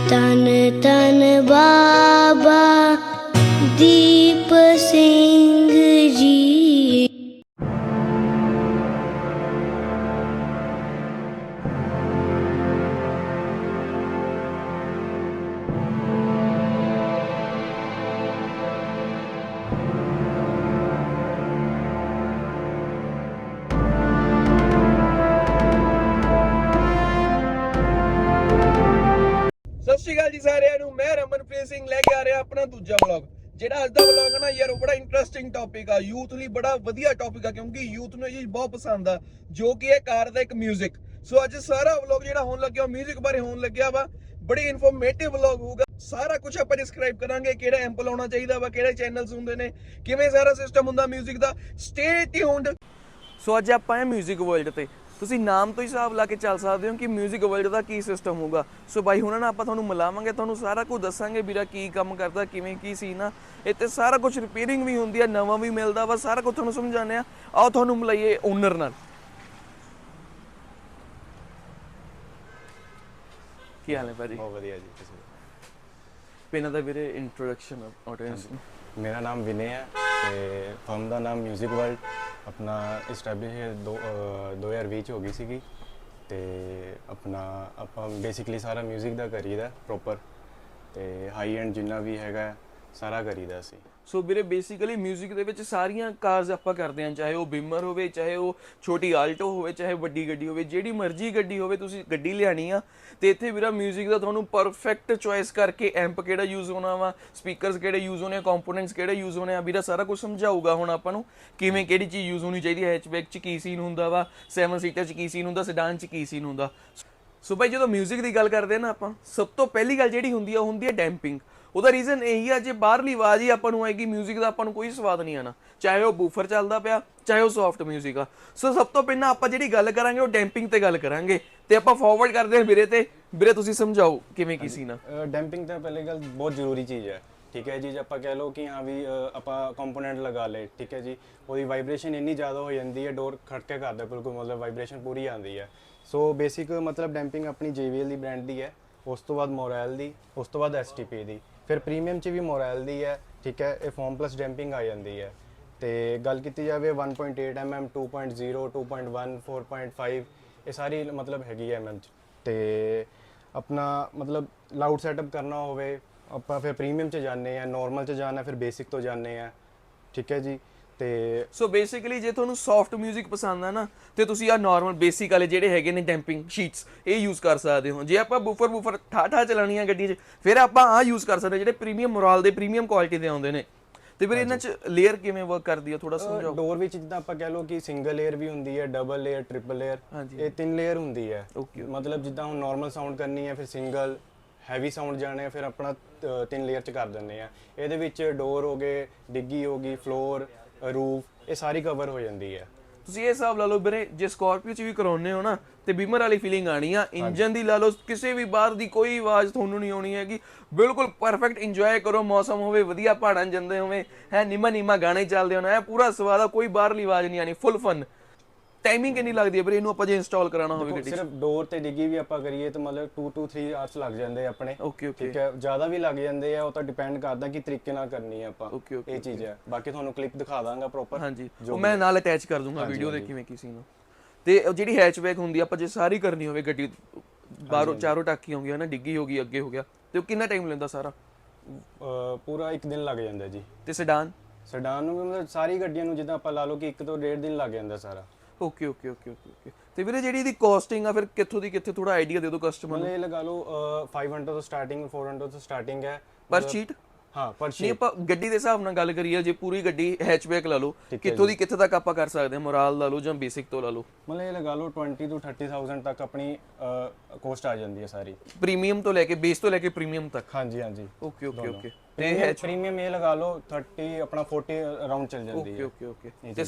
तन तन बाबा दीप सिंह जी। ਸਤਿ ਸ਼੍ਰੀ ਅਕਾਲ ਜੀ ਸਾਰਿਆਂ ਨੂੰ। ਮੈਂ ਰਮਨਪ੍ਰੀਤ ਸਿੰਘ ਲੈ ਕੇ ਆ ਰਿਹਾ ਆਪਣਾ ਦੂਜਾ ਵਲੌਗ। ਜਿਹੜਾ ਅੱਜ ਦਾ ਵਲੌਗ ਹੈ ਨਾ ਯਾਰ, ਉਹ ਬੜਾ ਇੰਟਰਸਟਿੰਗ ਟੌਪਿਕ ਆ, ਯੂਥ ਲਈ ਬੜਾ ਵਧੀਆ ਟੌਪਿਕ ਆ, ਕਿਉਂਕਿ ਯੂਥ ਨੂੰ ਇਹ ਚੀਜ਼ ਬਹੁਤ ਪਸੰਦ ਆ, ਜੋ ਕਿ ਹੈ ਕਾਰ ਦਾ ਇੱਕ ਮਿਊਜ਼ਿਕ। ਸੋ ਅੱਜ ਸਾਰਾ ਵਲੌਗ ਜਿਹੜਾ ਹੋਣ ਲੱਗਿਆ ਉਹ ਮਿਊਜ਼ਿਕ ਬਾਰੇ ਹੋਣ ਲੱਗਿਆ ਵਾ। ਬੜੀ ਇਨਫੋਰਮੇਟਿਵ ਵਲੌਗ ਹੋਊਗਾ। ਸਾਰਾ ਕੁਝ ਆਪਾਂ ਡਿਸਕ੍ਰਾਈਬ ਕਰਾਂਗੇ, ਕਿਹੜਾ ਐਂਪ ਲਾਉਣਾ ਚਾਹੀਦਾ ਵਾ, ਕਿਹੜੇ ਚੈਨਲਸ ਹੁੰਦੇ ਨੇ, ਕਿਵੇਂ ਸਾਰਾ ਸਿਸਟਮ ਹੁੰਦਾ ਮਿਊਜ਼ਿਕ ਦਾ। Stay tuned. ਸੋ ਅੱਜ ਆਪਾਂ ਆਏ ਮਿਊਜ਼ਿਕ ਵਰਲਡ ਤੇ। ਤੁਸੀਂ ਨਾਮ ਤੋਂ ਹੀ ਹਿਸਾਬ ਲਾ ਕੇ ਚੱਲ ਸਕਦੇ ਹੋ ਕਿ ਮਿਊਜ਼ਿਕ ਵਰਲਡ ਦਾ ਕੀ ਸਿਸਟਮ ਹੋਊਗਾ। ਸੋ ਬਾਈ ਹੁਣਾਂ ਨਾਲ ਆਪਾਂ ਤੁਹਾਨੂੰ ਮਿਲਾਵਾਂਗੇ, ਤੁਹਾਨੂੰ ਸਾਰਾ ਕੁਝ ਦੱਸਾਂਗੇ ਵੀਰਾ ਕੀ ਕੰਮ ਕਰਦਾ, ਕਿਵੇਂ ਕੀ ਸੀ ਨਾ। ਇੱਥੇ ਸਾਰਾ ਕੁਝ ਰਿਪੇਅਰਿੰਗ ਵੀ ਹੁੰਦੀ ਆ, ਨਵਾਂ ਵੀ ਮਿਲਦਾ ਵਾ, ਸਾਰਾ ਕੁਝ ਤੁਹਾਨੂੰ ਸਮਝਾਉਂਦੇ ਆ। ਆਓ ਤੁਹਾਨੂੰ ਮਿਲਾਈਏ ਓਨਰ ਨਾਲ। ਕੀ ਹਾਲ ਹੈ ਭਾਜੀ? ਬਹੁਤ ਵਧੀਆ ਜੀ। ਤੁਸੀਂ ਇਹਨਾਂ ਦਾ ਵੀਰੇ ਇੰਟਰੋਡਕਸ਼ਨ ਆਡੀਅנס ਨੂੰ। ਮੇਰਾ ਨਾਮ ਵਿਨੇ ਹੈ ਤੇ ਫਰਮ ਦਾ ਨਾਮ ਮਿਊਜ਼ਿਕ ਵਰਲਡ ਆਪਣਾ ਇਸਟੈਬਲਿਸ਼ 2020 ਚ ਹੋ ਗਈ ਸੀਗੀ। ਤੇ ਆਪਣਾ ਆਪਾਂ ਬੇਸਿਕਲੀ ਸਾਰਾ ਮਿਊਜ਼ਿਕ ਦਾ ਕਰੀਦਾ ਪ੍ਰੋਪਰ, ਤੇ ਹਾਈ ਐਂਡ ਜਿੰਨਾ ਵੀ ਹੈਗਾ ਸਾਰਾ ਕਰੀਦਾ ਅਸੀਂ। ਸੋ ਵੀਰੇ ਬੇਸਿਕਲੀ ਮਿਊਜ਼ਿਕ ਦੇ ਵਿੱਚ ਸਾਰੀਆਂ ਕਾਰਸ ਆਪਾਂ ਕਰਦੇ ਹਾਂ, ਚਾਹੇ ਉਹ ਬਿਮਰ ਹੋਵੇ, ਚਾਹੇ ਉਹ ਛੋਟੀ ਆਲਟੋ ਹੋਵੇ, ਚਾਹੇ ਵੱਡੀ ਗੱਡੀ ਹੋਵੇ, ਜਿਹੜੀ ਮਰਜ਼ੀ ਗੱਡੀ ਹੋਵੇ, ਤੁਸੀਂ ਗੱਡੀ ਲਿਆਣੀ ਆ ਤੇ ਇੱਥੇ ਵੀਰਾ ਮਿਊਜ਼ਿਕ ਦਾ ਤੁਹਾਨੂੰ ਪਰਫੈਕਟ ਚੋਇਸ ਕਰਕੇ ਐਂਪ ਕਿਹੜਾ ਯੂਜ਼ ਹੋਣਾ ਵਾ, ਸਪੀਕਰਸ ਕਿਹੜੇ ਯੂਜ਼ ਹੋਣੇ ਆ, ਕੰਪੋਨੈਂਟਸ ਕਿਹੜੇ ਯੂਜ਼ ਹੋਣੇ ਆ, ਵੀਰਾ ਸਾਰਾ ਕੁਝ ਸਮਝਾਊਗਾ ਹੁਣ ਆਪਾਂ ਨੂੰ ਕਿਵੇਂ ਕਿਹੜੀ ਚੀਜ਼ ਯੂਜ਼ ਹੋਣੀ ਚਾਹੀਦੀ ਹੈ। ਹੈਚਬੈਕ 'ਚ ਕੀ ਸੀਨ ਹੁੰਦਾ ਵਾ, 7 ਸੀਟਰ 'ਚ ਕੀ ਸੀਨ ਹੁੰਦਾ, ਸੈਡਾਨ 'ਚ ਕੀ ਸੀਨ ਹੁੰਦਾ। ਸੋ ਭਾਈ ਜਦੋਂ ਮਿਊਜ਼ਿਕ ਦੀ ਗੱਲ ਕਰਦੇ ਆ ਨਾ ਆਪਾਂ, ਸਭ ਤੋਂ ਪਹਿਲੀ ਗੱਲ ਜਿਹੜੀ ਹੁੰਦੀ ਆ ਉਹ ਹੁੰਦੀ ਹੈ ਡੈਂਪਿੰਗ। ਉਹਦਾ ਰੀਜ਼ਨ ਇਹੀ ਆ, ਜੇ ਬਾਹਰਲੀ ਆਵਾਜ਼ ਹੀ ਆਪਾਂ ਨੂੰ ਆਏਗੀ ਮਿਊਜ਼ਿਕ ਦਾ, ਆਪਾਂ ਨੂੰ ਕੋਈ ਸਵਾਦ ਨਹੀਂ ਆਣਾ, ਚਾਹੇ ਉਹ ਬੂਫਰ ਚੱਲਦਾ ਪਿਆ, ਚਾਹੇ ਉਹ ਸੌਫਟ ਮਿਊਜ਼ਿਕ ਆ। ਸੋ ਸਭ ਤੋਂ ਪਹਿਲਾਂ ਆਪਾਂ ਜਿਹੜੀ ਗੱਲ ਕਰਾਂਗੇ ਉਹ ਡੈਂਪਿੰਗ ਤੇ ਗੱਲ ਕਰਾਂਗੇ, ਤੇ ਆਪਾਂ ਫਾਰਵਰਡ ਕਰਦੇ ਹਾਂ ਵੀਰੇ ਤੇ। ਵੀਰੇ ਤੁਸੀਂ ਸਮਝਾਓ ਕਿਵੇਂ ਕੀ ਸੀ ਨਾ। ਡੈਂਪਿੰਗ ਤਾਂ ਪਹਿਲੀ ਗੱਲ ਬਹੁਤ ਜ਼ਰੂਰੀ ਚੀਜ਼ ਹੈ, ਠੀਕ ਹੈ ਜੀ। ਜੇ ਆਪਾਂ ਕਹਿ ਲਓ ਕਿ ਹਾਂ ਵੀ ਆਪਾਂ ਕੰਪੋਨੈਂਟ ਲਗਾ ਲਏ, ਠੀਕ ਹੈ ਜੀ, ਉਹਦੀ ਵਾਈਬ੍ਰੇਸ਼ਨ ਇੰਨੀ ਜ਼ਿਆਦਾ ਹੋ ਜਾਂਦੀ ਹੈ, ਡੋਰ ਖੜਕੇ ਕਰਦਾ ਬਿਲਕੁਲ, ਮਤਲਬ ਵਾਈਬ੍ਰੇਸ਼ਨ ਪੂਰੀ ਆਉਂਦੀ ਹੈ। ਸੋ ਬੇਸਿਕ ਮਤਲਬ ਡੈਂਪਿੰਗ ਆਪਣੀ JBL ਦੀ ਬ੍ਰਾਂਡ ਦੀ ਹੈ, ਉਸ ਤੋਂ ਬਾਅਦ ਮੋਰੈਲ ਦੀ, ਉਸ ਤੋਂ ਬਾਅਦ STP ਦੀ, ਫਿਰ ਪ੍ਰੀਮੀਅਮ 'ਚ ਵੀ ਮੋਰੈਲ ਦੀ ਹੈ, ਠੀਕ ਹੈ। ਇਹ ਫੋਮ ਪਲੱਸ ਡੈਂਪਿੰਗ ਆ ਜਾਂਦੀ ਹੈ। ਤੇ ਗੱਲ ਕੀਤੀ ਜਾਵੇ 1.8 mm, 2.0, 2.1, 4.5, ਇਹ ਸਾਰੀ ਮਤਲਬ ਹੈਗੀ ਹੈ mm 'ਚ। ਤੇ ਆਪਣਾ ਮਤਲਬ ਲਾਊਡ ਸੈਟਅਪ ਕਰਨਾ ਹੋਵੇ, ਆਪਾਂ ਫਿਰ ਪ੍ਰੀਮੀਅਮ 'ਚ ਜਾਂਦੇ ਆ, ਨੋਰਮਲ 'ਚ ਜਾਣਾ ਫਿਰ ਬੇਸਿਕ ਤੋਂ ਜਾਂਦੇ ਆ, ਠੀਕ ਹੈ ਜੀ। ਤੇ ਸੋ ਬੇਸਿਕਲੀ ਜੇ ਤੁਹਾਨੂੰ ਸੌਫਟ ਮਿਊਜ਼ਿਕ ਪਸੰਦ ਆ ਨਾ, ਤੇ ਤੁਸੀਂ ਆ ਨਾਰਮਲ ਬੇਸਿਕ ਵਾਲੇ ਜਿਹੜੇ ਹੈਗੇ ਨੇ ਡੈਂਪਿੰਗ ਸ਼ੀਟਸ, ਇਹ ਯੂਜ਼ ਕਰ ਸਕਦੇ ਹੋ। ਜੇ ਆਪਾਂ ਬੂਫਰ ਠਾਠਾ ਚਲਾਉਣੀ ਆ ਗੱਡੀ 'ਚ, ਫਿਰ ਆਪਾਂ ਆ ਯੂਜ਼ ਕਰ ਸਕਦੇ ਜਿਹੜੇ ਪ੍ਰੀਮੀਅਮ ਮੋਰਾਲ ਦੇ ਪ੍ਰੀਮੀਅਮ ਕੁਆਲਿਟੀ ਦੇ ਆਉਂਦੇ ਨੇ। ਤੇ ਫਿਰ ਇਹਨਾਂ 'ਚ ਲੇਅਰ ਕਿਵੇਂ ਵਰਕ ਕਰਦੀ ਆ, ਥੋੜਾ ਸਮਝਾਓ। ਡੋਰ ਵਿੱਚ ਜਿੱਦਾਂ ਆਪਾਂ ਕਹਿ ਲਓ ਕਿ ਸਿੰਗਲ ਲੇਅਰ ਵੀ ਹੁੰਦੀ ਹੈ, ਡਬਲ ਲੇਅਰ, ਟ੍ਰਿਪਲ ਲੇਅਰ, ਇਹ 3 ਲੇਅਰ ਹੁੰਦੀ ਹੈ। ਮਤਲਬ ਜਿੱਦਾਂ ਹੁਣ ਨਾਰਮਲ ਸਾਊਂਡ ਕਰਨੀ ਹੈ, ਫਿਰ ਸਿੰਗਲ, ਹੈਵੀ ਸਾਊਂਡ ਜਾਣੇ ਆ, ਫਿਰ ਆਪਣਾ 3 ਲੇਅਰ 'ਚ ਕਰ ਦਿੰਦੇ ਆ। ਇਹਦੇ ਵਿੱਚ ਡੋਰ ਹੋ ਗਏ, ਡਿੱਗੀ ਹੋ ਗਈ, ਫਲੋਰ, ਰੂਫ, ਇਹ ਸਾਰੀ ਕਵਰ ਹੋ ਜਾਂਦੀ ਹੈ। ਤੁਸੀਂ ਇਹ ਹਿਸਾਬ ਲਾ ਲਓ ਵੀਰੇ, ਜੇ ਸਕਾਰਪੀਓ 'ਚ ਵੀ ਕਰਾਉਂਦੇ ਹੋ ਨਾ, ਤੇ ਬੀਮਰ ਵਾਲੀ ਫੀਲਿੰਗ ਆਣੀ ਆ। ਇੰਜਨ ਦੀ ਲਾ ਲਓ, ਕਿਸੇ ਵੀ ਬਾਹਰ ਦੀ ਕੋਈ ਆਵਾਜ਼ ਤੁਹਾਨੂੰ ਨਹੀਂ ਆਉਣੀ ਹੈਗੀ। ਬਿਲਕੁਲ ਪਰਫੈਕਟ ਇੰਜੋਏ ਕਰੋ, ਮੌਸਮ ਹੋਵੇ ਵਧੀਆ, ਪਹਾੜਾਂ ਜਾਂਦੇ ਹੋਵੇ, ਹੈ ਨਿਮਾ ਗਾਣੇ ਚੱਲਦੇ ਹੋਣ, ਪੂਰਾ ਸਵਾਦ ਆ, ਕੋਈ ਬਾਹਰਲੀ ਆਵਾਜ਼ ਨਹੀਂ ਆਣੀ, ਫੁੱਲ ਫਨ। ਟਾਈਮਿੰਗ ਕਿੰਨੀ ਲੱਗਦੀ ਹੈ ਵੀਰੇ ਇਹਨੂੰ ਆਪਾਂ ਜੇ ਇੰਸਟਾਲ ਕਰਾਉਣਾ ਹੋਵੇ ਗੱਡੀ 'ਚ? ਸਿਰਫ ਡੋਰ ਤੇ ਡਿੱਗੀ ਵੀ ਆਪਾਂ ਕਰੀਏ ਤਾਂ ਮਤਲਬ 2 to 3 ਆਵਰਸ ਲੱਗ ਜਾਂਦੇ ਆਪਣੇ। ਓਕੇ ਠੀਕ ਹੈ, ਜ਼ਿਆਦਾ ਵੀ ਲੱਗ ਜਾਂਦੇ ਆ, ਉਹ ਤਾਂ ਡਿਪੈਂਡ ਕਰਦਾ ਕਿ ਤਰੀਕੇ ਨਾਲ ਕਰਨੀ ਹੈ ਆਪਾਂ। ਇਹ ਚੀਜ਼ ਹੈ, ਬਾਕੀ ਤੁਹਾਨੂੰ ਕਲਿੱਪ ਦਿਖਾ ਦਾਂਗਾ ਪ੍ਰੋਪਰ। ਹਾਂਜੀ, ਉਹ ਮੈਂ ਨਾਲ ਅਟੈਚ ਕਰ ਦੂੰਗਾ ਵੀਡੀਓ ਦੇ ਕਿਵੇਂ ਕੀ ਸੀਨ। ਤੇ ਜਿਹੜੀ ਹੈਚਬੈਕ ਹੁੰਦੀ ਆਪਾਂ ਜੇ ਸਾਰੀ ਕਰਨੀ ਹੋਵੇ ਗੱਡੀ, ਬਾਹਰੋਂ ਚਾਰੋਂ ਟਾਕੀਆਂ ਹੋਗੀਆਂ ਨਾ, ਡਿੱਗੀ ਹੋ ਗਈ, ਅੱਗੇ ਹੋ ਗਿਆ, ਤੇ ਉਹ ਕਿੰਨਾ ਟਾਈਮ ਲੈਂਦਾ ਸਾਰਾ? ਪੂਰਾ 1 ਦਿਨ ਲੱਗ ਜਾਂਦਾ ਜੀ। ਤੇ ਸੈਡਾਨ ਨੂੰ ਵੀ ਮਤਲਬ ਸਾਰੀ ਗੱਡੀਆਂ ਨੂੰ ਜਿੱਦਾਂ ਆਪਾਂ ਲਾ ਲਓ ਕਿ 1 ਤੋਂ 1.5 ਦਿਨ ਲੱਗ ਜਾਂਦਾ ਸਾਰਾ। ਓਕੇ। ਤੇ ਵੀਰੇ ਜਿਹੜੀ ਇਹਦੀ ਕਾਸਟਿੰਗ ਆ, ਫਿਰ ਕਿੱਥੋਂ ਦੀ ਕਿੱਥੇ, ਥੋੜਾ ਆਈਡੀਆ ਦੇ ਦਿਓ ਕਸਟਮਰ ਨੂੰ। ਇਹ ਲਗਾ ਲਓ 500 ਤੋਂ ਸਟਾਰਟਿੰਗ, 400 ਤੋਂ ਸਟਾਰਟਿੰਗ ਹੈ ਪਰ ਸ਼ੀਟ। ਹਾਂ, ਪਰ ਨਹੀਂ ਆਪਾਂ ਗੱਡੀ ਦੇ ਹਿਸਾਬ ਨਾਲ ਗੱਲ ਕਰੀਏ, ਜੇ ਪੂਰੀ ਗੱਡੀ ਹੈਚਬੈਕ ਲਾ ਲਓ, ਕਿੱਥੋਂ ਦੀ ਕਿੱਥੇ ਤੱਕ ਆਪਾਂ ਕਰ ਸਕਦੇ ਹਾਂ? ਮੋਰਾਲ ਲਾ ਲਓ ਜਾਂ ਬੇਸਿਕ ਤੋਂ ਲਾ ਲਓ, ਮਤਲਬ ਇਹ ਲਗਾ ਲਓ 20 ਤੋਂ 30,000 ਤੱਕ ਆਪਣੀ ਕੋਸਟ ਆ ਜਾਂਦੀ ਹੈ ਸਾਰੀ, ਪ੍ਰੀਮੀਅਮ ਤੋਂ ਲੈ ਕੇ, ਬੇਸ ਤੋਂ ਲੈ ਕੇ ਪ੍ਰੀਮੀਅਮ ਤੱਕ। ਹਾਂਜੀ। ਓਕੇ। ਤੇ ਪ੍ਰੀਮੀਅਮ ਇਹ ਲਗਾ ਲਓ 30 ਆਪਣਾ 40 ਅਰਾਊਂਡ ਚੱਲ ਜਾਂਦੀ ਹੈ। ਓਕੇ। ਤੇ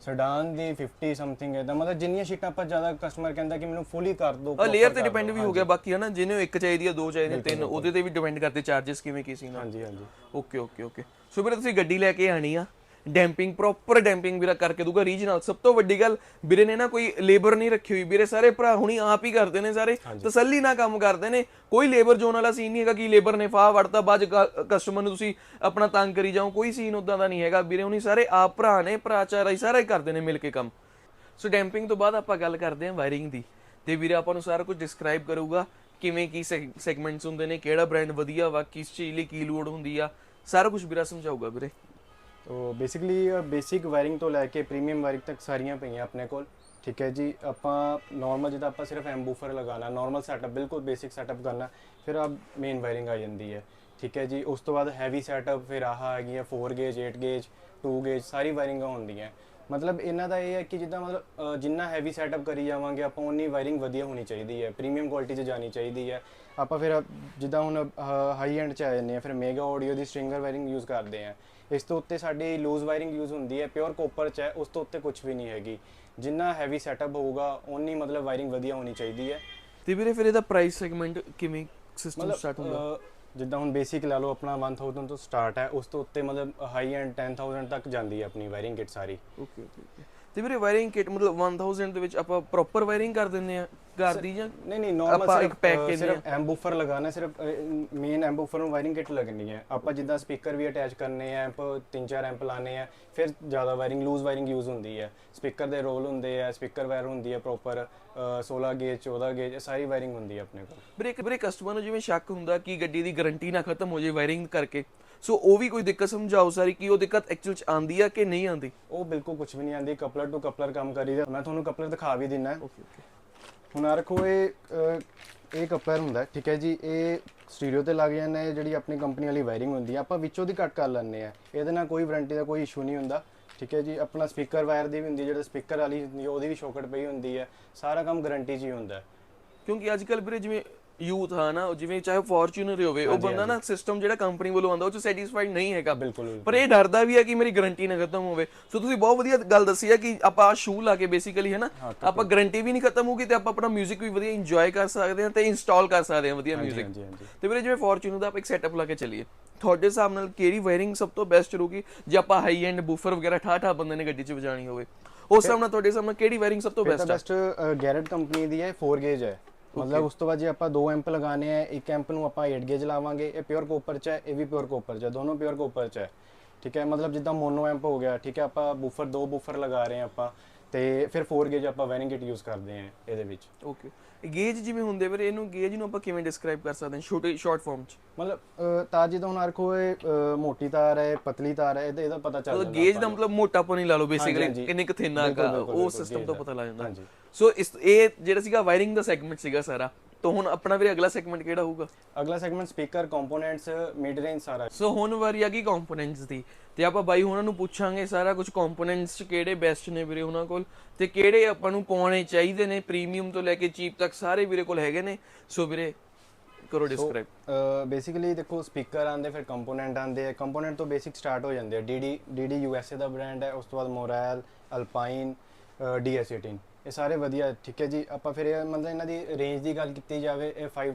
ਸੈਡਾਨ ਦੀ 50 ਸਮਥਿੰਗ ਇਹਦਾ, ਮਤਲਬ ਜਿੰਨੀਆਂ ਸ਼ੀਟਾਂ ਆਪਾਂ ਜ਼ਿਆਦਾ ਕਸਟਮਰ ਕਹਿੰਦਾ ਕਿ ਮੈਨੂੰ ਫੁੱਲੀ ਕਰ ਦਿਓ। ਲੇਅਰ ਤੇ ਡਿਪੈਂਡ ਵੀ ਹੋ ਗਿਆ ਬਾਕੀ, ਹੈ ਨਾ, ਜਿਹਨੇ 1 ਚਾਹੀਦੀ ਆ, 2 ਚਾਹੀਦੇ, 3, ਉਹਦੇ ਤੇ ਵੀ ਡਿਪੈਂਡ ਕਰਦੇ ਚਾਰजेस ਕਿਵੇਂ ਕੀ ਸੀ ਨਾ। ਹਾਂਜੀ। ਓਕੇ। ਸੋ ਵੀਰੇ ਤੁਸੀਂ ਗੱਡੀ ਲੈ ਕੇ ਆਣੀ ਆ, ਡੈਂਪਿੰਗ ਪ੍ਰੋਪਰ ਡੈਂਪਿੰਗ ਵੀਰਾ ਕਰਕੇ ਦੂਗਾ ਰੀਜਨਲ। ਸਭ ਤੋਂ ਵੱਡੀ ਗੱਲ ਵੀਰੇ ਨੇ ਨਾ ਕੋਈ ਲੇਬਰ ਨਹੀਂ ਰੱਖੀ ਹੋਈ ਵੀਰੇ, ਸਾਰੇ ਭਰਾ ਹੁਣੀ ਆਪ ਹੀ ਕਰਦੇ ਨੇ, ਸਾਰੇ ਤਸੱਲੀ ਨਾਲ ਕੰਮ ਕਰਦੇ ਨੇ। ਕੋਈ ਲੇਬਰ ਜੋਨ ਵਾਲਾ ਸੀਨ ਨਹੀਂ ਹੈਗਾ ਕਿ ਲੇਬਰ ਨੇ ਫਾਹ ਵੜਤਾ ਬਾਅਦ ਕਸਟਮਰ ਨੂੰ ਤੁਸੀਂ ਆਪਣਾ ਤੰਗ ਕਰੀ ਜਾਓ, ਕੋਈ ਸੀਨ ਉਦਾਂ ਦਾ ਨਹੀਂ ਹੈਗਾ ਵੀਰੇ। ਹੁਣੀ ਸਾਰੇ ਆਪ ਭਰਾ ਨੇ, ਭਰਾ ਚਾਰਾ ਸਾਰੇ ਕਰਦੇ ਨੇ ਮਿਲ ਕੇ ਕੰਮ। ਸੋ ਡੈਂਪਿੰਗ ਤੋਂ ਬਾਅਦ ਆਪਾਂ ਗੱਲ ਕਰਦੇ ਹਾਂ ਵਾਇਰਿੰਗ ਦੀ, ਤੇ ਵੀਰੇ ਆਪਾਂ ਨੂੰ ਸਾਰਾ ਕੁਝ ਡਿਸਕ੍ਰਾਈਬ ਕਰੂਗਾ ਕਿਵੇਂ ਕੀ ਸੈਗਮੈਂਟਸ ਹੁੰਦੇ ਨੇ, ਕਿਹੜਾ ਬ੍ਰਾਂਡ ਵਧੀਆ ਵਾ, ਕਿਸ ਚੀਜ਼ ਲਈ ਕੀ ਲੋੜ ਹੁੰਦੀ ਆ, ਸਾਰਾ ਕੁਝ ਵੀਰਾ ਸਮਝਾਊਗਾ ਵੀਰੇ। ਤੋ ਬੇਸਿਕਲੀ ਬੇਸਿਕ ਵਾਇਰਿੰਗ ਤੋਂ ਲੈ ਕੇ ਪ੍ਰੀਮੀਅਮ ਵਾਇਰਿੰਗ ਤੱਕ ਸਾਰੀਆਂ ਪਈਆਂ ਆਪਣੇ ਕੋਲ, ਠੀਕ ਹੈ ਜੀ। ਆਪਾਂ ਨਾਰਮਲ ਜਿੱਦਾਂ ਆਪਾਂ ਸਿਰਫ ਐਮਬੂਫਰ ਲਗਾਉਣਾ, ਨਾਰਮਲ ਸੈਟਅਪ ਬਿਲਕੁਲ ਬੇਸਿਕ ਸੈਟਅਪ ਕਰਨਾ, ਫਿਰ ਆ ਮੇਨ ਵਾਇਰਿੰਗ ਆ ਜਾਂਦੀ ਹੈ, ਠੀਕ ਹੈ ਜੀ। ਉਸ ਤੋਂ ਬਾਅਦ ਹੈਵੀ ਸੈਟਅਪ, ਫਿਰ ਆਹ ਹੈਗੀਆਂ 4 ਗੇਜ 8 ਗੇਜ 2 ਗੇਜ ਸਾਰੀ ਵਾਇਰਿੰਗਾਂ ਹੁੰਦੀਆਂ। ਮਤਲਬ ਇਹਨਾਂ ਦਾ ਇਹ ਹੈ ਕਿ ਜਿੱਦਾਂ ਮਤਲਬ ਜਿੰਨਾ ਹੈਵੀ ਸੈਟਅਪ ਕਰੀ ਜਾਵਾਂਗੇ ਆਪਾਂ ਉਨੀ ਵਾਇਰਿੰਗ ਵਧੀਆ ਹੋਣੀ ਚਾਹੀਦੀ ਹੈ, ਪ੍ਰੀਮੀਅਮ ਕੁਆਲਿਟੀ 'ਚ ਜਾਣੀ ਚਾਹੀਦੀ ਹੈ। ਆਪਾਂ ਫਿਰ ਜਿੱਦਾਂ ਹੁਣ ਹਾਈ ਐਂਡ 'ਚ ਆ ਜਾਂਦੇ ਹਾਂ, ਫਿਰ ਮੈਗਾ ਆਡੀਓ ਦੀ ਸਟ੍ਰਿੰਗਰ ਵਾਇਰਿੰਗ ਯੂਜ਼ ਕਰਦੇ ਹਾਂ। ਇਸ ਤੋਂ ਉੱਤੇ ਸਾਡੀ ਲੂਜ਼ ਵਾਇਰਿੰਗ ਯੂਜ਼ ਹੁੰਦੀ ਹੈ, ਪਿਓਰ ਕੋਪਰ 'ਚ ਹੈ, ਉਸ ਤੋਂ ਉੱਤੇ ਕੁਝ ਵੀ ਨਹੀਂ ਹੈਗੀ। ਜਿੰਨਾ ਹੈਵੀ ਸੈਟਅਪ ਹੋਊਗਾ ਉਨੀ ਮਤਲਬ ਵਾਇਰਿੰਗ ਵਧੀਆ ਹੋਣੀ ਚਾਹੀਦੀ ਹੈ। ਤੇ ਵੀਰੇ ਫਿਰ ਇਹਦਾ ਪ੍ਰਾਈਸ ਸੈਗਮੈਂਟ ਕਿਵੇਂ ਸਿਸਟਮ ਸਟਾਰਟ ਹੁੰਦਾ? ਜਿੱਦਾਂ ਹੁਣ ਬੇਸਿਕ ਲਾ ਲਓ ਆਪਣਾ 1000 ਤੋਂ ਸਟਾਰਟ ਹੈ, ਉਸ ਤੋਂ ਉੱਤੇ ਮਤਲਬ ਹਾਈ ਐਂਡ 10000 ਤੱਕ ਜਾਂਦੀ ਹੈ ਆਪਣੀ ਵਾਇਰਿੰਗ ਕਿਟ ਸਾਰੀ। Okay okay. ਤੇ ਵੀਰੇ ਵਾਇਰਿੰਗ ਕਿਟ ਮਤਲਬ 1000 ਦੇ ਵਿੱਚ ਆਪਾਂ ਪ੍ਰੋਪਰ ਵਾਇਰਿੰਗ ਕਰ ਦਿੰਦੇ ਆ ਘਰ ਦੀ, ਜਾਂ ਨਹੀਂ ਨਾਰਮਲ ਆਪਾਂ ਇੱਕ ਪੈਕ ਕੇ ਸਿਰਫ ਐਮਬੂਫਰ ਲਗਾਉਣਾ, ਸਿਰਫ ਮੇਨ ਐਮਬੂਫਰ ਨੂੰ ਵਾਇਰਿੰਗ ਕਿਟ ਲੱਗਣੀ ਹੈ। ਆਪਾਂ ਜਿੱਦਾਂ ਸਪੀਕਰ ਵੀ ਅਟੈਚ ਕਰਨੇ ਆ, ਐਂਪ 3-4 ਐਂਪ ਲਾਣੇ ਆ, ਫਿਰ ਜ਼ਿਆਦਾ ਵਾਇਰਿੰਗ ਲੂਜ਼ ਵਾਇਰਿੰਗ ਯੂਜ਼ ਹੁੰਦੀ ਹੈ। ਸਪੀਕਰ ਦੇ ਰੋਲ ਹੁੰਦੇ ਆ, ਸਪੀਕਰ ਵਾਇਰ ਹੁੰਦੀ ਹੈ ਪ੍ਰੋਪਰ 16 ਗੇਜ 14 ਗੇਜ ਸਾਰੀ ਵਾਇਰਿੰਗ ਹੁੰਦੀ ਹੈ ਆਪਣੇ ਕੋਲ। ਵੀਰੇ ਕਸਟਮਰ ਨੂੰ ਜਿਵੇਂ ਸ਼ੱਕ ਹੁੰਦਾ ਕਿ ਗੱਡੀ ਦੀ ਗਾਰੰਟੀ ਨਾ ਖਤਮ ਹੋ ਜਾਏ ਵਾਇਰਿੰਗ ਕਰਕੇ, ਸੋ ਉਹ ਵੀ ਕੋਈ ਦਿੱਕਤ ਸਮਝਾਓ ਸਾਰੀ, ਕਿ ਉਹ ਦਿੱਕਤ ਐਕਚੁਅਲ ਚ ਆਂਦੀ ਆ ਕਿ ਨਹੀਂ ਆਂਦੀ? ਉਹ ਬਿਲਕੁਲ ਕੁਝ ਵੀ ਨਹੀਂ ਆਂਦੀ, ਕਪਲਰ ਟੂ ਕਪਲਰ ਕੰਮ ਕਰੀਦਾ। ਮੈਂ ਤੁਹਾਨੂੰ ਕਪਲਰ ਦਿਖਾ ਵੀ ਦਿੰਨਾ। Okay okay. ਹੁਣ ਆ ਰੱਖੋ, ਇਹ ਕਪਲਰ ਹੁੰਦਾ, ਠੀਕ ਹੈ ਜੀ। ਇਹ ਸਟੀਰੀਓ ਤੇ ਲੱਗ ਜਾਂਦਾ ਹੈ, ਜਿਹੜੀ ਆਪਣੀ ਕੰਪਨੀ ਵਾਲੀ ਵਾਇਰਿੰਗ ਹੁੰਦੀ ਹੈ ਆਪਾਂ ਵਿੱਚੋਂ ਦੀ ਕੱਟ ਕਰ ਲੈਂਦੇ ਆ। ਇਹਦੇ ਨਾਲ ਕੋਈ ਵਾਰੰਟੀ ਦਾ ਕੋਈ ਇਸ਼ੂ ਨਹੀਂ ਹੁੰਦਾ, ਠੀਕ ਹੈ ਜੀ। ਆਪਣਾ ਸਪੀਕਰ ਵਾਇਰ ਦੀ ਵੀ ਹੁੰਦੀ, ਜਿਹੜਾ ਸਪੀਕਰ ਵਾਲੀ ਹੁੰਦੀ ਉਹਦੀ ਵੀ ਸ਼ੌਕਟ ਪਈ ਹੁੰਦੀ ਹੈ, ਸਾਰਾ ਕੰਮ ਗਾਰੰਟੀ 'ਚ ਹੀ ਹੁੰਦਾ। ਕਿਉਂਕਿ ਅੱਜ ਕੱਲ੍ਹ ਵੀਰੇ ਜਿਵੇਂ ਯੂਥ ਆ ਨਾ, ਜਿਵੇਂ ਚਾਹੇ ਫੋਰਚੂਨਰ ਹੋਵੇ, ਉਹ ਬੰਦਾ ਨਾ ਸਿਸਟਮ ਜਿਹੜਾ ਕੰਪਨੀ ਵੱਲੋਂ ਆਉਂਦਾ ਉਹ ਚ ਸੈਟੀਸਫਾਈਡ ਨਹੀਂ ਹੈਗਾ ਬਿਲਕੁਲ। ਪਰ ਇਹ ਡਰਦਾ ਵੀ ਹੈ ਕਿ ਮੇਰੀ ਗਾਰੰਟੀ ਨਾ ਖਤਮ ਹੋਵੇ। ਸੋ ਤੁਸੀਂ ਬਹੁਤ ਵਧੀਆ ਗੱਲ ਦੱਸੀ ਹੈ ਕਿ ਆਪਾਂ ਸ਼ੂ ਲਾ ਕੇ ਬੇਸਿਕਲੀ ਹੈ ਨਾ, ਆਪਾਂ ਗਾਰੰਟੀ ਵੀ ਨਹੀਂ ਖਤਮ ਹੋਊਗੀ ਤੇ ਆਪਾਂ ਆਪਣਾ 뮤직 ਵੀ ਵਧੀਆ ਇੰਜੋਏ ਕਰ ਸਕਦੇ ਹਾਂ ਤੇ ਇੰਸਟਾਲ ਕਰ ਸਕਦੇ ਹਾਂ ਵਧੀਆ 뮤직। ਤੇ ਵੀਰੇ ਜਿਵੇਂ ਫੋਰਚੂਨਰ ਦਾ ਆਪਾਂ ਇੱਕ ਸੈਟਅਪ ਲਾ ਕੇ ਚੱਲੀਏ, ਤੁਹਾਡੇ ਹਿਸਾਬ ਨਾਲ ਕਿਹੜੀ ਵਾਇਰਿੰਗ ਸਭ ਤੋਂ ਬੈਸਟ ਰਹੂਗੀ ਜੇ ਆਪਾਂ ਹਾਈ ਐਂਡ ਬੂਫਰ ਵਗੈਰਾ ਠਾਠਾ ਬੰਦੇ ਨੇ ਗੱਡੀ 'ਚ ਵਜਾਣੀ ਹੋਵੇ? ਉਸ ਹਿਸਾਬ ਨਾਲ ਤੁਹਾਡੇ ਹਿਸਾਬ ਨਾਲ ਕਿਹੜੀ ਵਾਇਰਿੰਗ ਸਭ ਤੋਂ ਬੈਸਟ ਹੈ? ਬੈਸਟ ਗੈਰਟ ਕੰਪਨੀ ਦੀ ਹੈ, 4 ਗੇਜ ਹੈ। ਮਤਲਬ ਉਸ ਤੋਂ ਬਾਅਦ ਜੇ ਆਪਾਂ 2 ਐਂਪ ਲਗਾਣੇ ਆ, ਇੱਕ ਐਂਪ ਨੂੰ ਆਪਾਂ 8 ਗੇਜ ਲਾਵਾਂਗੇ। ਇਹ ਪਿਓਰ ਕੋਪਰ 'ਚ ਹੈ, ਇਹ ਵੀ ਪਿਓਰ ਕੋਪਰ 'ਚ ਹੈ, ਦੋਨੋਂ ਪਿਓਰ ਕੋਪਰ 'ਚ ਹੈ, ਠੀਕ ਹੈ। ਮਤਲਬ ਜਿੱਦਾਂ ਮੋਨੋ ਐਂਪ ਹੋ ਗਿਆ, ਠੀਕ ਹੈ, ਆਪਾਂ ਬੂਫਰ 2 ਬੂਫਰ ਲਗਾ ਰਹੇ ਆ ਆਪਾਂ, ਤੇ ਫਿਰ 4 ਗੇਜ ਆਪਾਂ ਵਾਇਰਿੰਗ ਕਿਟ ਯੂਜ਼ ਕਰਦੇ ਆ ਇਹਦੇ ਵਿੱਚ। ਓਕੇ। ਗੇਜ ਜਿਵੇਂ ਹੁੰਦੇ ਵੀਰੇ, ਇਹਨੂੰ ਗੇਜ ਨੂੰ ਆਪਾਂ ਕਿਵੇਂ ਡਿਸਕ੍ਰਾਈਬ ਕਰ ਸਕਦੇ ਹਾਂ ਛੋਟੇ ਸ਼ਾਰਟ ਫਾਰਮ 'ਚ? ਮਤਲਬ ਤਾਰ ਜਿੱਦਾਂ ਹੁਣ ਰੱਖੋ, ਇਹ ਮੋਟੀ ਤਾਰ ਹੈ, ਪਤਲੀ ਤਾਰ ਹੈ, ਇਹਦਾ ਪਤਾ ਚੱਲ ਜਾਂਦਾ। ਗੇਜ ਦਾ ਮਤਲਬ ਮੋਟਾਪਨ ਹੀ ਲਾ ਲਓ ਬੇਸਿਕਲੀ, ਕਿੰਨੇ ਕੁ ਥਿਨ ਹੈਗਾ ਉਹ ਸਿਸਟਮ ਤੋਂ ਪਤਾ ਲੱਗ ਜਾਂਦਾ। ਹਾਂਜੀ। ਸੋ ਇਹ ਜਿਹੜਾ ਸੀਗਾ ਵਾਇਰਿੰਗ ਦਾ ਸੈਗਮੈਂਟ ਸੀਗਾ ਸਾਰਾ। तो हुन अपना भी अगला सेगमेंट केड़ा होगा? अगला segment speaker components mid range सारा। सो हुन वारी आ गई कंपोनेंट्स दी ते आपां बाई हुणां नूं पुछांगे सारा कुछ कंपोनेंट्स च केड़े बेस्ट ने वीरे हुणां कोल ते केड़े आपां नूं पाउणे चाहीदे ने, प्रीमियम तो लेके चीप तक सारे वीरे कोल हैगे ने। सो वीरे करो डिस्क्राइब। बेसिकली देखो स्पीकर आंदे फिर कंपोनेंट आंदे, कंपोनेंट तो बेसिक स्टार्ट हो जांदे। डी यूएसए दा ब्रांड है, उस तो बाद मोरल, अल्पाइन, DS18 ਇਹ ਸਾਰੇ ਵਧੀਆ, ਠੀਕ ਹੈ ਜੀ। ਆਪਾਂ ਫਿਰ ਮਤਲਬ ਇਹਨਾਂ ਦੀ ਰੇਂਜ ਦੀ ਗੱਲ ਕੀਤੀ ਜਾਵੇ, ਇਹ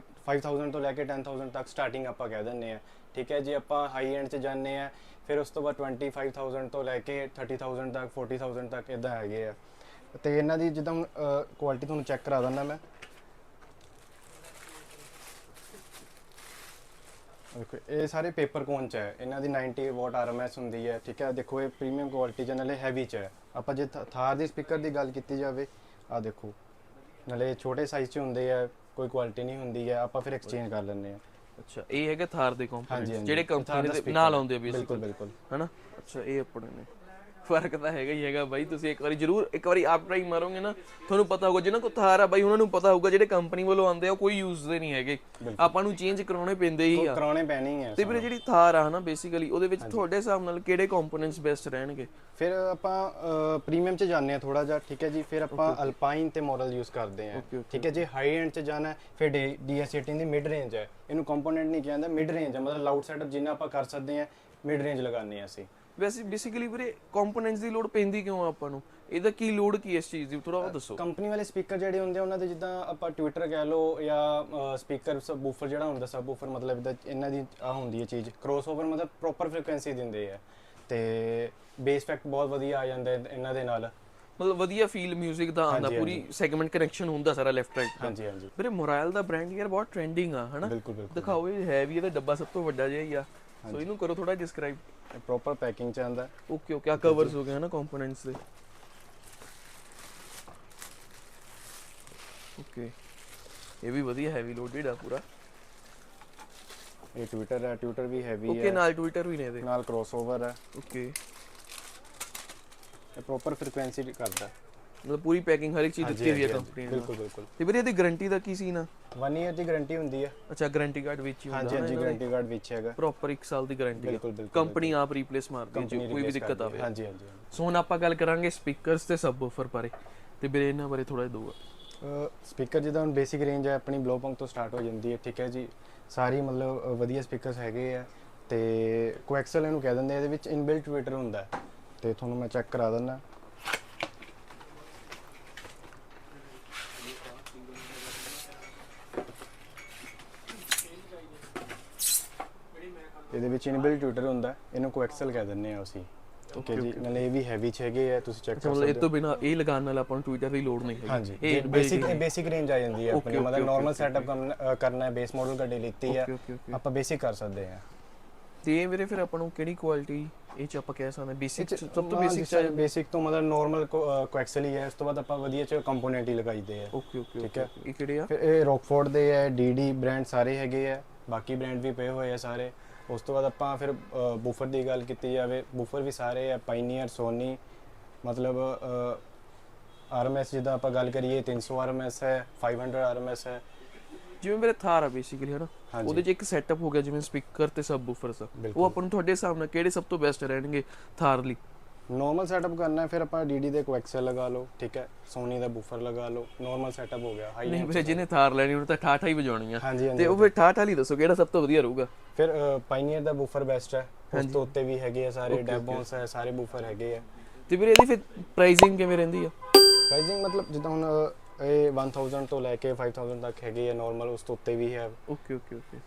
5000 ਤੋਂ ਲੈ ਕੇ 10000 ਤੱਕ ਸਟਾਰਟਿੰਗ ਆਪਾਂ ਕਹਿ ਦਿੰਦੇ ਆ, ਠੀਕ ਹੈ ਜੀ। ਆਪਾਂ ਹਾਈ ਐਂਡ 'ਚ ਜਾਂਦੇ ਆ, ਫਿਰ ਉਸ ਤੋਂ ਬਾਅਦ 25000 ਤੋਂ ਲੈ ਕੇ 30000 ਤੱਕ 40000 ਤੱਕ ਇਦਾਂ ਹੈਗੇ ਆ। ਤੇ ਇਹਨਾਂ ਦੀ ਜਿੱਦਾਂ ਕੁਆਲਿਟੀ ਤੁਹਾਨੂੰ ਚੈੱਕ ਕਰਾ ਦਿੰਦਾ ਮੈਂ। ਦੇਖੋ ਇਹ ਸਾਰੇ ਪੇਪਰ ਕੋਨ 'ਚ ਹੈ, ਇਹਨਾਂ ਦੀ 90 ਵਾਟ RMS ਹੁੰਦੀ ਹੈ, ਠੀਕ ਹੈ। ਦੇਖੋ ਇਹ ਪ੍ਰੀਮੀਅਮ ਕੁਆਲਿਟੀ 'ਚ ਨਾਲੇ ਹੈਵੀ 'ਚ ਹੈ। ਆਪਾਂ ਜੇ ਥਾਰ ਦੀ ਸਪੀਕਰ ਦੀ ਗੱਲ ਕੀਤੀ ਜਾਵੇ, ਆ ਦੇਖੋ ਨਾਲੇ ਛੋਟੇ ਸਾਈਜ਼ 'ਚ ਹੁੰਦੇ ਆ, ਕੋਈ ਕੁਆਲਿਟੀ ਨਹੀਂ ਹੁੰਦੀ ਹੈ, ਆਪਾਂ ਫਿਰ ਐਕਸਚੇਂਜ ਕਰ ਲੈਂਦੇ ਆ। ਅੱਛਾ ਇਹ ਹੈਗਾ ਥਾਰ ਦੇ ਕੰਪੋਨੈਂਟਸ ਜਿਹੜੇ ਕੰਪਨੀ ਦੇ ਨਾਲ ਆਉਂਦੇ ਆ ਬਿਲਕੁਲ ਬਿਲਕੁਲ, ਹੈਨਾ। ਅੱਛਾ ਇਹ ਆਪਣੇ ਨੇ ਫਰਕ ਤਾਂ ਹੈਗਾ ਹੀ ਹੈਗਾ ਬਾਈ। ਤੁਸੀਂ ਇੱਕ ਵਾਰੀ ਜ਼ਰੂਰ ਇੱਕ ਵਾਰੀ ਆਪ ਟਰਾਈ ਮਾਰੋਗੇ ਨਾ, ਤੁਹਾਨੂੰ ਪਤਾ ਹੋਊਗਾ। ਜਿਹਨਾਂ ਕੋਲ ਥਾਰ ਆ ਬਾਈ ਉਹਨਾਂ ਨੂੰ ਪਤਾ ਹੋਊਗਾ ਜਿਹੜੇ ਕੰਪਨੀ ਵੱਲੋਂ ਆਉਂਦੇ ਆ ਉਹ ਕੋਈ ਯੂਜ਼ ਦੇ ਨਹੀਂ ਹੈਗੇ, ਆਪਾਂ ਨੂੰ ਚੇਂਜ ਕਰਾਉਣੇ ਪੈਂਦੇ ਹੀ ਆ, ਕਰਾਉਣੇ ਪੈਣੇ ਆ। ਤੇ ਵੀਰੇ ਜਿਹੜੀ ਥਾਰ ਆ ਹਨਾ ਬੇਸਿਕਲੀ ਉਹਦੇ ਵਿੱਚ ਤੁਹਾਡੇ ਹਿਸਾਬ ਨਾਲ ਕਿਹੜੇ ਕੰਪੋਨੈਂਟਸ ਬੈਸਟ ਰਹਿਣਗੇ? ਫਿਰ ਆਪਾਂ ਪ੍ਰੀਮੀਅਮ 'ਚ ਜਾਂਦੇ ਆ ਥੋੜਾ ਜਿਹਾ, ਠੀਕ ਹੈ ਜੀ। ਫਿਰ ਆਪਾਂ ਅਲਪਾਈਨ ਤੇ ਮੋਰਲ ਯੂਜ਼ ਕਰਦੇ ਆ, ਠੀਕ ਹੈ ਜੀ। ਹਾਈ ਐਂਡ 'ਚ ਜਾਣਾ ਫਿਰ DS18 ਦੀ ਮਿਡ ਰੇਂਜ ਹੈ, ਇਹਨੂੰ ਕੰਪੋਨੈਂਟ ਨਹੀਂ ਕਹਿੰਦਾ, ਮਿਡ ਰੇਂਜ ਹੈ। ਮਤਲਬ ਲਾਊਡ ਸੈਟਅਪ ਜਿੰਨਾ ਆਪਾਂ ਕਰ ਸਕਦੇ ਆ ਮਿਡ ਰੇਂਜ ਲਗਾਉਂਦੇ ਆ ਅਸੀਂ। ਵੈਸੇ ਬੇਸਿਕਲੀ ਵੀਰੇ ਕੰਪੋਨੈਂਟਸ ਦੀ ਲੋੜ ਪੈਂਦੀ ਕਿਉਂ ਆ ਆਪਾਂ ਨੂੰ? ਇਹਦਾ ਕੀ ਲੋੜ ਕੀ ਇਸ ਚੀਜ਼ ਦੀ, ਥੋੜਾ ਉਹ ਦੱਸੋ। ਕੰਪਨੀ ਵਾਲੇ ਸਪੀਕਰ ਜਿਹੜੇ ਹੁੰਦੇ ਆ ਉਹਨਾਂ ਦੇ ਜਿੱਦਾਂ ਆਪਾਂ ਟਵਿੱਟਰ ਕਹਿ ਲਓ ਜਾਂ ਸਪੀਕਰ ਸਬਵੂਫਰ ਜਿਹੜਾ ਹੁੰਦਾ, ਸਬਵੂਫਰ ਮਤਲਬ ਇਹਨਾਂ ਦੀ ਆ ਹੁੰਦੀ ਹੈ ਚੀਜ਼, ਕ੍ਰੋਸਓਵਰ ਮਤਲਬ ਪ੍ਰੋਪਰ ਫ੍ਰੀਕੁਐਂਸੀ ਦਿੰਦੇ ਆ। ਤੇ ਬੇਸ ਇਫੈਕਟ ਬਹੁਤ ਵਧੀਆ ਆ ਜਾਂਦਾ ਇਹਨਾਂ ਦੇ ਨਾਲ। ਮਤਲਬ ਵਧੀਆ ਫੀਲ 뮤직 ਦਾ ਆਉਂਦਾ, ਪੂਰੀ ਸੈਗਮੈਂਟ ਕਨੈਕਸ਼ਨ ਹੁੰਦਾ ਸਾਰਾ ਲੈਫਟ ਰਾਈਟ ਦਾ। ਹਾਂਜੀ ਹਾਂਜੀ ਵੀਰੇ ਮੋਰਾਈਲ ਦਾ ਬ੍ਰਾਂਡ ਯਾਰ ਬਹੁਤ ਟ੍ਰੈਂਡਿੰਗ ਆ ਹਨਾ। ਬਿਲਕੁਲ ਬਿਲਕੁਲ। ਦਿਖਾਓ, ਇਹ ਹੈ ਵੀ ਇਹਦਾ ਡੱਬਾ ਸਭ ਤੋਂ ਵੱਡਾ ਜਿਹਾ ਹੀ ਆ, ਸੋ ਇਹਨੂੰ ਕਰੋ ਥੋੜਾ ਡਿਸਕ੍ਰਾਈਬ। ਪ੍ਰੋਪਰ ਪੈਕਿੰਗ ਚ ਆਂਦਾ। ਓਕੇ ਓਕੇ, ਆ ਕਵਰਸ ਹੋ ਗਏ ਹਨਾ ਕੰਪੋਨੈਂਟਸ ਦੇ। ਓਕੇ, ਇਹ ਵੀ ਵਧੀਆ ਹੈਵੀ ਲੋਡਡ ਆ ਪੂਰਾ। ਇਹ ਟਵਿੱਟਰ ਹੈ, ਟਵਿੱਟਰ ਵੀ ਹੈਵੀ ਹੈ। ਓਕੇ, ਨਾਲ ਟਵਿੱਟਰ ਵੀ ਨੇ ਇਹਦੇ ਨਾਲ ਕ੍ਰੋਸਓਵਰ ਹੈ। ਓਕੇ, ਇਹ ਪ੍ਰੋਪਰ ਫ੍ਰੀਕੁਐਂਸੀ ਕਰਦਾ। ਮਤਲਬ ਪੂਰੀ ਪੈਕਿੰਗ ਹਰ ਇੱਕ ਚੀਜ਼ ਦਿੱਤੀ ਹੋਈ ਹੈ ਕੰਪਨੀ ਨੇ। ਬਿਲਕੁਲ ਬਿਲਕੁਲ। ਤੇ ਵੀਰੇ ਇਹਦੀ ਗਾਰੰਟੀ ਦਾ ਕੀ ਸੀਨ ਆ? 1 ਈਅਰ ਦੀ ਗਾਰੰਟੀ ਹੁੰਦੀ ਹੈ। ਅੱਛਾ, ਗਾਰੰਟੀ ਕਾਰਡ ਵਿੱਚ ਹੀ ਹੁੰਦਾ? ਹਾਂਜੀ ਹਾਂਜੀ, ਗਾਰੰਟੀ ਕਾਰਡ ਵਿੱਚ ਹੈਗਾ। ਪ੍ਰੋਪਰ 1 ਸਾਲ ਦੀ ਗਾਰੰਟੀ ਹੈ। ਬਿਲਕੁਲ ਬਿਲਕੁਲ। ਕੰਪਨੀ ਆਪ ਰੀਪਲੇਸ ਮਾਰਦੀ ਹੈ ਜੇ ਕੋਈ ਵੀ ਦਿੱਕਤ ਆਵੇ। ਹਾਂਜੀ ਹਾਂਜੀ। ਸੋ ਹੁਣ ਆਪਾਂ ਗੱਲ ਕਰਾਂਗੇ ਸਪੀਕਰਸ ਤੇ ਸਬਵੂਫਰ ਬਾਰੇ, ਤੇ ਵੀਰੇ ਇਹਨਾਂ ਬਾਰੇ ਥੋੜਾ ਜਿਹਾ ਦੋ। ਸਪੀਕਰ ਜਿੱਦਾਂ ਹੁਣ ਬੇਸਿਕ ਰੇਂਜ ਹੈ ਆਪਣੀ ਬਲੋਪੰਗ ਤੋਂ ਸਟਾਰਟ ਹੋ ਜਾਂਦੀ ਹੈ, ਠੀਕ ਹੈ ਜੀ। ਸਾਰੀ ਮਤਲਬ ਵਧੀਆ ਸਪੀਕਰਸ ਹੈਗੇ ਆ ਤੇ ਕੋਐਕਸਲ ਇਹਨੂੰ ਕਹਿ ਦਿੰਦੇ। ਇਹਦੇ ਵਿੱਚ ਇਨਬਿਲਟ ਟਵਿੱਟਰ ਹੁੰਦਾ ਤੇ ਤੁਹਾਨੂੰ ਮੈਂ ਚੈੱਕ ਕਰਾ ਦਿੰਦਾ। ਇਹਦੇ ਵਿੱਚ ਇਨਬਿਲਟ ਟਵਿੱਟਰ ਹੁੰਦਾ, ਇਹਨੂੰ ਕੋਐਕਸਲ ਕਹਿ ਦਿੰਦੇ ਆ ਅਸੀਂ। ਓਕੇ ਜੀ, ਨਾਲੇ ਇਹ ਵੀ ਹੈਵੀ ਚ ਹੈਗੇ ਆ, ਤੁਸੀਂ ਚੈੱਕ ਕਰ ਸਕਦੇ ਹੋ। ਮਤਲਬ ਇਹ ਤੋਂ ਬਿਨਾ ਇਹ ਲਗਾਉਣ ਨਾਲ ਆਪਾਂ ਨੂੰ ਟਵਿੱਟਰ ਦੀ ਲੋੜ ਨਹੀਂ ਹੈ। ਹਾਂਜੀ, ਇਹ ਬੇਸਿਕ ਰੇਂਜ ਆ ਜਾਂਦੀ ਹੈ ਆਪਣੀ। ਮਤਲਬ ਨਾਰਮਲ ਸੈਟਅਪ ਕਰਨਾ ਹੈ, ਬੇਸ ਮਾਡਲ ਗੱਡੀ ਲਿੱਤੀ ਹੈ, ਆਪਾਂ ਬੇਸਿਕ ਕਰ ਸਕਦੇ ਹਾਂ। ਤੇ ਵੀਰੇ ਫਿਰ ਆਪਾਂ ਨੂੰ ਕਿਹੜੀ ਕੁਆਲਿਟੀ ਇਹ ਚ ਆਪਾਂ ਕਹਿ ਸਕਦੇ ਬੇਸਿਕ? ਸਭ ਤੋਂ ਬੇਸਿਕ ਤੋਂ ਮਤਲਬ ਨਾਰਮਲ ਕੋਐਕਸਲ ਹੀ ਹੈ। ਉਸ ਤੋਂ ਬਾਅਦ ਆਪਾਂ ਵਧੀਆ ਚ ਕੰਪੋਨੈਂਟ ਹੀ ਲਗਾਈਦੇ ਆ। ਓਕੇ ਓਕੇ, ਠੀਕ ਹੈ। ਇਹ ਕਿਹੜੇ ਆ? ਫਿਰ ਇਹ ਰੌਕਫੋਰਡ ਦੇ ਹੈ, ਡੀਡੀ ਬ੍ਰਾਂਡ ਸਾਰੇ ਹੈਗੇ ਆ, ਬਾਕੀ ਬ੍ਰਾਂਡ ਵੀ ਪਏ ਹੋਏ ਆ ਸਾਰੇ। ਉਸ ਤੋਂ ਬਾਅਦ ਆਪਾਂ ਫਿਰ ਬੂਫਰ ਦੀ ਗੱਲ ਕੀਤੀ ਜਾਵੇ, ਬੂਫਰ ਵੀ ਸਾਰੇ ਆ, ਪਾਈਨੀਅਰ, ਸੋਨੀ, ਮਤਲਬ RMS ਜਿੱਦਾਂ ਆਪਾਂ ਗੱਲ ਕਰੀਏ 300 RMS ਹੈ, 500 RMS ਹੈ। ਜਿਵੇਂ ਮੇਰੇ ਥਾਰ ਆ ਬੇਸਿਕਲੀ ਹਨਾ, ਉਹਦੇ 'ਚ ਇੱਕ ਸੈਟਅਪ ਹੋ ਗਿਆ ਜਿਵੇਂ ਸਪੀਕਰ ਤੇ ਸਬਵੂਫਰਸ, ਉਹ ਆਪਾਂ ਨੂੰ ਤੁਹਾਡੇ ਹਿਸਾਬ ਨਾਲ ਕਿਹੜੇ ਸਭ ਤੋਂ ਬੈਸਟ ਰਹਿਣਗੇ ਥਾਰ ਲਈ? ਨਾਰਮਲ ਸੈਟਅਪ ਕਰਨਾ ਹੈ ਫਿਰ ਆਪਾਂ ਡੀਡੀ ਦੇ ਕੋਐਕਸਲ ਲਗਾ ਲਓ, ਠੀਕ ਹੈ। ਸੋਨੀ ਦਾ ਬੂਫਰ ਲਗਾ ਲਓ, ਨਾਰਮਲ ਸੈਟਅਪ ਹੋ ਗਿਆ। ਨਹੀਂ ਵੀਰੇ, ਜਿਹਨੇ ਥਾਰ ਲੈਣੀ ਉਹਨੂੰ ਤਾਂ ਠਾਠਾ ਹੀ ਵਜਾਉਣੀ ਆ। ਹਾਂਜੀ ਤੇ ਉਹ ਫਿਰ ਠਾਠਾ ਲਈ ਦੱਸੋ ਕਿਹੜਾ ਸਭ ਤੋਂ ਵਧੀਆ ਰਹੂਗਾ? ਫਿਰ ਪਾਈਨੀਅਰ ਦਾ ਬੂਫਰ ਬੈਸਟ ਹੈ। ਉਸ ਤੋਂ ਉੱਤੇ ਵੀ ਹੈਗੇ ਆ ਸਾਰੇ, ਡੈਬੋਨਸ ਹੈ, ਸਾਰੇ ਬੂਫਰ ਹੈਗੇ ਆ। ਤੇ ਵੀਰੇ ਇਹਦੀ ਫਿਰ ਪ੍ਰਾਈਸਿੰਗ ਕਿਵੇਂ ਰਹਿੰਦੀ ਆ? ਪ੍ਰਾਈਸਿੰਗ ਮਤਲਬ ਜਿੱਦਾਂ ਹੁਣ ਇਹ 1000 ਤੋਂ ਲੈ ਕੇ 5000 ਤੱਕ ਹੈਗੇ ਆ ਨਾਰਮਲ, ਉਸ ਤੋਂ ਉੱਤੇ ਵੀ ਹੈ। Okay okay okay.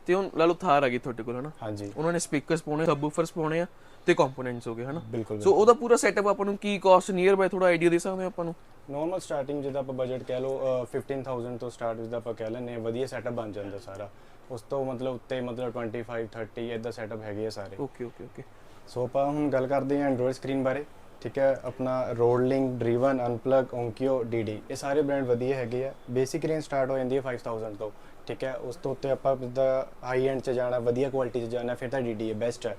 ਤੇ ਹੁਣ ਲਾ ਲਓ ਥਾਰ ਆ ਗਈ ਤੁਹਾਡੇ ਕੋਲ ਹਨਾ, ਹਾਂਜੀ, ਉਹਨਾਂ ਨੇ ਸਪੀਕਰਸ ਪਾਉਣੇ, ਸਬਵੂਫਰਸ ਪਾਉਣੇ ਆ ਤੇ ਕੰਪੋਨੈਂਟਸ ਹੋ ਗਏ ਹਨਾ। ਬਿਲਕੁਲ। ਸੋ ਉਹਦਾ ਪੂਰਾ ਸੈਟਅਪ ਆਪਾਂ ਨੂੰ ਕੀ ਕਾਸਟ ਨੀਅਰ ਬਾਈ ਥੋੜਾ ਆਈਡੀਆ ਦੇ ਸਕਦੇ ਆਪਾਂ ਨੂੰ? ਨਾਰਮਲ ਸਟਾਰਟਿੰਗ ਜਿੱਦਾਂ ਆਪਾਂ ਬਜਟ ਕਹਿ ਲਓ 15000 ਤੋਂ ਸਟਾਰਟ ਜਿੱਦਾਂ ਆਪਾਂ ਕਹਿ ਲੈਂਦੇ ਹਾਂ, ਵਧੀਆ ਸੈਟਅਪ ਬਣ ਜਾਂਦਾ ਸਾਰਾ। ਉਸ ਤੋਂ ਮਤਲਬ ਉੱਤੇ ਮਤਲਬ 25 30 ਇਦਾਂ ਸੈਟਅਪ ਹੈਗੇ ਆ ਸਾਰੇ। Okay okay okay. ਸੋ ਆਪਾਂ ਹੁਣ ਗੱਲ ਕਰਦੇ ਹਾਂ ਐਂਡਰੋਇਡ ਸਕਰੀਨ ਬਾਰੇ, ਠੀਕ ਹੈ। ਆਪਣਾ ਰੋਡਲਿੰਕ, ਡਰੀਵਨ, ਅਨਪਲਗ, ਓਂਕਿਓ, ਡੀਡੀ, ਇਹ ਸਾਰੇ ਬ੍ਰਾਂਡ ਵਧੀਆ ਹੈਗੇ ਆ। ਬੇਸਿਕ ਰੇਂਜ ਸਟਾਰਟ ਹੋ ਜਾਂਦੀ ਹੈ 5000 ਤੋਂ, ਠੀਕ ਹੈ। ਉਸ ਤੋਂ ਉੱਤੇ ਆਪਾਂ ਜਿੱਦਾਂ ਹਾਈ ਐਂਡ 'ਚ ਜਾਣਾ, ਵਧੀਆ ਕੁਆਲਿਟੀ 'ਚ ਜਾਣਾ, ਫਿਰ ਤਾਂ ਡੀਡੀ ਹੈ ਬੈਸਟ ਹੈ।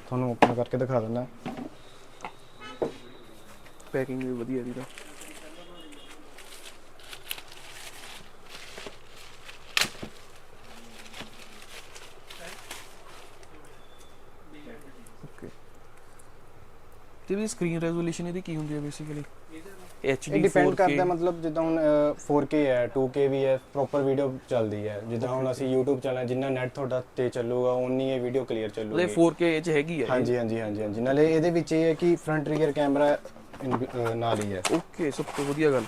ਤੁਹਾਨੂੰ ਓਪਨ ਕਰਕੇ ਦਿਖਾ ਦਿੰਦਾ। ਪੈਕਿੰਗ ਵੀ ਵਧੀਆ ਦੀ ਤਾਂ। ਓਕੇ, ਤੇ ਵੀ ਸਕਰੀਨ ਰੈਜ਼ੋਲੂਸ਼ਨ ਇਹਦੀ ਕੀ ਹੁੰਦੀ ਹੈ ਬੇਸਿਕਲੀ? HD ਇਹ ਡਿਪੈਂਡ ਕਰਦਾ, ਮਤਲਬ ਜਿੱਦਾਂ ਹੁਣ 4K ਹੈ, 2K ਵੀ ਹੈ, ਪ੍ਰੋਪਰ ਵੀਡੀਓ ਚੱਲਦੀ ਹੈ। ਜਿੱਦਾਂ ਹੁਣ ਅਸੀਂ YouTube ਚਲਾਣਾ, ਜਿੰਨਾ ਨੈਟ ਤੁਹਾਡਾ ਤੇ ਚੱਲੂਗਾ ਉਨੀ ਇਹ ਵੀਡੀਓ ਕਲੀਅਰ ਚੱਲੂਗੀ। ਮਤਲਬ 4K ਇਹ 'ਚ ਹੈਗੀ ਹੈ? ਹਾਂਜੀ ਹਾਂਜੀ ਹਾਂਜੀ ਹਾਂਜੀ। ਨਾਲੇ ਇਹਦੇ ਵਿੱਚ ਇਹ ਹੈ ਕਿ ਫਰੰਟ ਰੀਅਰ ਕੈਮਰਾ ਨਾਲ ਹੀ ਹੈ। ਓਕੇ, ਸਭ ਤੋਂ ਵਧੀਆ ਗੱਲ।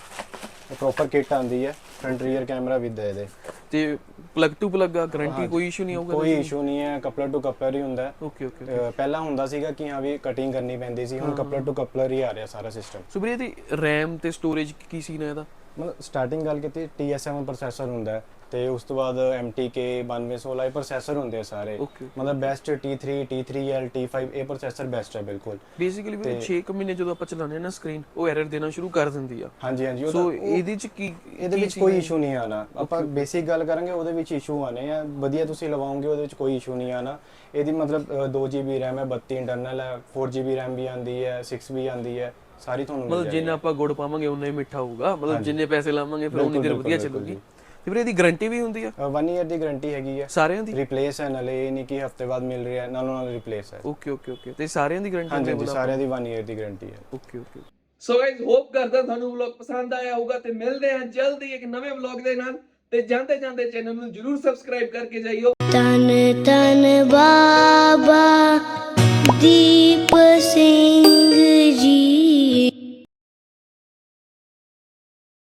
ਪ੍ਰੋਪਰ ਕਿੱਟ ਆਉਂਦੀ ਹੈ, ਫਰੰਟ ਰੀਅਰ ਕੈਮਰਾ ਵਿਦ ਹੈ ਇਹਦੇ। ਤੇ ਪਲੱਗ ਟੂ ਪਲੱਗ ਆ, ਗਾਰੰਟੀ ਕੋਈ ਇਸ਼ੂ ਨਹੀਂ ਆਊਗਾ? ਕੋਈ ਇਸ਼ੂ ਨਹੀਂ ਹੈ, ਕਪਲਰ ਟੂ ਕਪਲਰ ਹੀ ਹੁੰਦਾ। Okay okay. ਪਹਿਲਾਂ ਹੁੰਦਾ ਸੀਗਾ ਕਿ ਹਾਂ ਵੀ ਕਟਿੰਗ ਕਰਨੀ ਪੈਂਦੀ ਸੀ, ਹੁਣ ਕਪਲਰ ਟੂ ਕਪਲਰ ਹੀ ਆ ਰਿਹਾ ਸਾਰਾ ਸਿਸਟਮ। ਸੋ ਵੀਰੇ ਇਹਦੀ ਰੈਮ ਤੇ ਸਟੋਰੇਜ ਕੀ ਸੀ ਨਾ ਇਹਦਾ? ਮਤਲਬ ਸਟਾਰਟਿੰਗ ਗੱਲ ਕੀਤੀ TS7 ਪ੍ਰੋਸੈਸਰ ਹੁੰਦਾ ਹੈ, ਤੇ ਉਸ ਤੋਂ ਬਾਅਦ MTK 9216 ਇਹ ਪ੍ਰੋਸੈਸਰ ਹੁੰਦੇ ਆ ਸਾਰੇ। ਮਤਲਬ ਬੈਸਟ T3 T3L T5 ਇਹ ਪ੍ਰੋਸੈਸਰ ਬੈਸਟ ਹੈ ਬਿਲਕੁਲ। ਬੇਸਿਕਲੀ ਵੀ 6 ਮਹੀਨੇ ਜਦੋਂ ਆਪਾਂ ਚਲਾਉਂਦੇ ਨਾ ਸਕਰੀਨ, ਉਹ ਐਰਰ ਦੇਣਾ ਸ਼ੁਰੂ ਕਰ ਦਿੰਦੀ ਆ। ਹਾਂਜੀ ਹਾਂਜੀ। ਸੋ ਇਹਦੇ ਚ ਕੀ, ਇਹਦੇ ਵਿੱਚ ਕੋਈ ਇਸ਼ੂ ਨਹੀਂ ਆਣਾ। ਆਪਾਂ ਬੇਸਿਕ ਗੱਲ ਕਰਾਂਗੇ, ਉਹਦੇ ਵਿੱਚ ਇਸ਼ੂ ਆਣੇ ਆ। ਵਧੀਆ ਤੁਸੀਂ ਲਵਾਓਗੇ ਉਹਦੇ ਵਿੱਚ ਕੋਈ ਇਸ਼ੂ ਨਹੀਂ ਆਣਾ। ਇਹਦੀ ਮਤਲਬ 2GB RAM ਹੈ, 32 ਇੰਟਰਨਲ ਹੈ, 4GB RAM ਵੀ ਆਉਂਦੀ ਹੈ, 6 ਵੀ ਆਉਂਦੀ ਹੈ, ਸਾਰੀ ਤੁਹਾਨੂੰ ਮਤਲਬ ਜਿੰਨਾ ਆਪਾਂ ਗੁੜ ਪਾਵਾਂਗੇ ਉਨਾ ਹੀ ਮਿੱਠਾ ਹੋਊਗਾ। ਮਤਲਬ ਜਿੰਨੇ ਪੈਸੇ ਲਾਵਾਂਗੇ ਫਿਰ ਉਨੀ ਦੇਰ ਵਧੀਆ ਚੱਲੂਗੀ। ਤੇ ਵੀਰੇ ਇਹਦੀ ਗਾਰੰਟੀ ਵੀ ਹੁੰਦੀ ਆ? 1 ਈਅਰ ਦੀ ਗਾਰੰਟੀ ਹੈਗੀ ਹੈ ਸਾਰਿਆਂ ਦੀ। ਰਿਪਲੇਸ ਹੈ, ਨਾਲੇ ਇਹ ਨਹੀਂ ਕਿ ਹਫਤੇ ਬਾਅਦ ਮਿਲ ਰਿਹਾ, ਨਾਲ ਰਿਪਲੇਸ ਹੈ। Okay okay okay. ਤੇ ਸਾਰਿਆਂ ਦੀ ਗਾਰੰਟੀ? ਹਾਂਜੀ ਸਾਰਿਆਂ ਦੀ 1 ਈਅਰ ਦੀ ਗਾਰੰਟੀ ਹੈ। Okay okay. So guys, hop ਕਰਦਾ ਤੁਹਾਨੂੰ ਵਲੌਗ ਪਸੰਦ ਆਇਆ ਹੋਊਗਾ, ਤੇ ਮਿਲਦੇ ਹਾਂ ਜਲਦੀ ਇੱਕ ਨਵੇਂ ਵਲੌਗ ਦੇ ਨਾਲ। ਤੇ ਜਾਂਦੇ ਜਾਂਦੇ ਚੈਨਲ ਨੂੰ ਜਰੂਰ ਸਬਸਕ੍ਰਾਈਬ ਕਰਕੇ ਜਾਈਓ। ਧੰਨ ਧੰਨ ਬਾਬਾ ਦੀਪ ਸਿੰਘ